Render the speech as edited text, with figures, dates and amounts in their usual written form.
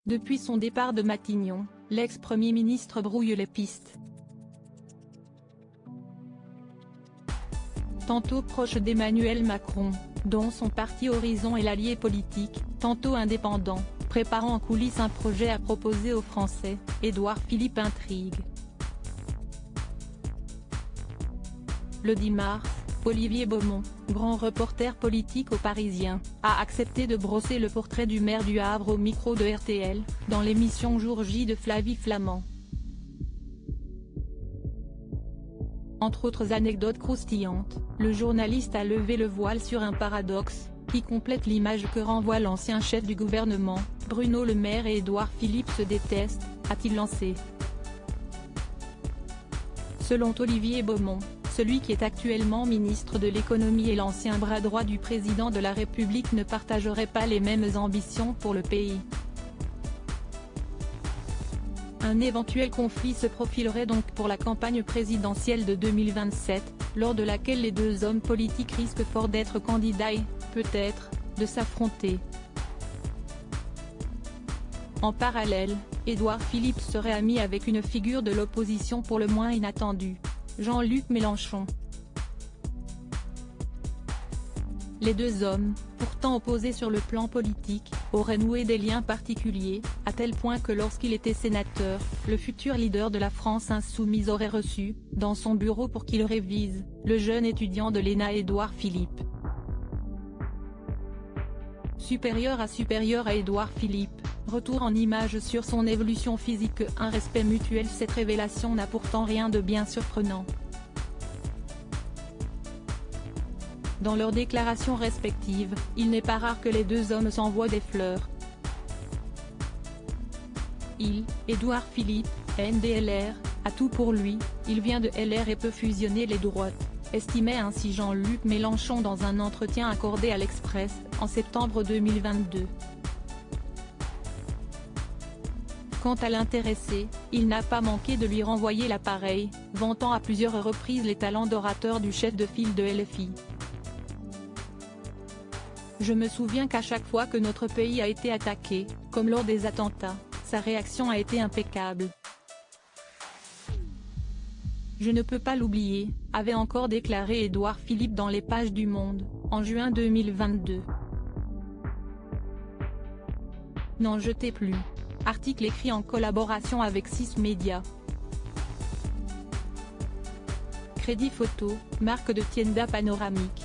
Depuis son départ de Matignon, l'ex-premier ministre brouille les pistes. Tantôt proche d'Emmanuel Macron, dont son parti Horizon est l'allié politique, tantôt indépendant, préparant en coulisses un projet à proposer aux Français, Édouard Philippe intrigue. Le 10 mars, Olivier Beaumont, grand reporter politique au Parisien, a accepté de brosser le portrait du maire du Havre au micro de RTL, dans l'émission Jour J de Flavie Flament. Entre autres anecdotes croustillantes, le journaliste a levé le voile sur un paradoxe, qui complète l'image que renvoie l'ancien chef du gouvernement. Bruno Le Maire et Édouard Philippe se détestent, a-t-il lancé. Selon Olivier Beaumont, celui qui est actuellement ministre de l'économie et l'ancien bras droit du président de la République ne partageraient pas les mêmes ambitions pour le pays. Un éventuel conflit se profilerait donc pour la campagne présidentielle de 2027, lors de laquelle les deux hommes politiques risquent fort d'être candidats et, peut-être, de s'affronter. En parallèle, Édouard Philippe serait ami avec une figure de l'opposition pour le moins inattendue, Jean-Luc Mélenchon. Les deux hommes, pourtant opposés sur le plan politique, auraient noué des liens particuliers, à tel point que lorsqu'il était sénateur, le futur leader de la France insoumise aurait reçu, dans son bureau pour qu'il révise, le jeune étudiant de l'ENA Édouard Philippe. Supérieur à Édouard Philippe, retour en images sur son évolution physique, un respect mutuel. Cette révélation n'a pourtant rien de bien surprenant. Dans leurs déclarations respectives, il n'est pas rare que les deux hommes s'envoient des fleurs. Édouard Philippe, NDLR, a tout pour lui, il vient de LR et peut fusionner les droites, estimait ainsi Jean-Luc Mélenchon dans un entretien accordé à l'Express, en septembre 2022. Quant à l'intéressé, il n'a pas manqué de lui renvoyer l'appareil, vantant à plusieurs reprises les talents d'orateur du chef de file de LFI. Je me souviens qu'à chaque fois que notre pays a été attaqué, comme lors des attentats, sa réaction a été impeccable. Je ne peux pas l'oublier, avait encore déclaré Édouard Philippe dans les pages du Monde, en juin 2022. N'en jetez plus. Article écrit en collaboration avec 6 Médias. Crédit photo, marque de Tienda panoramique.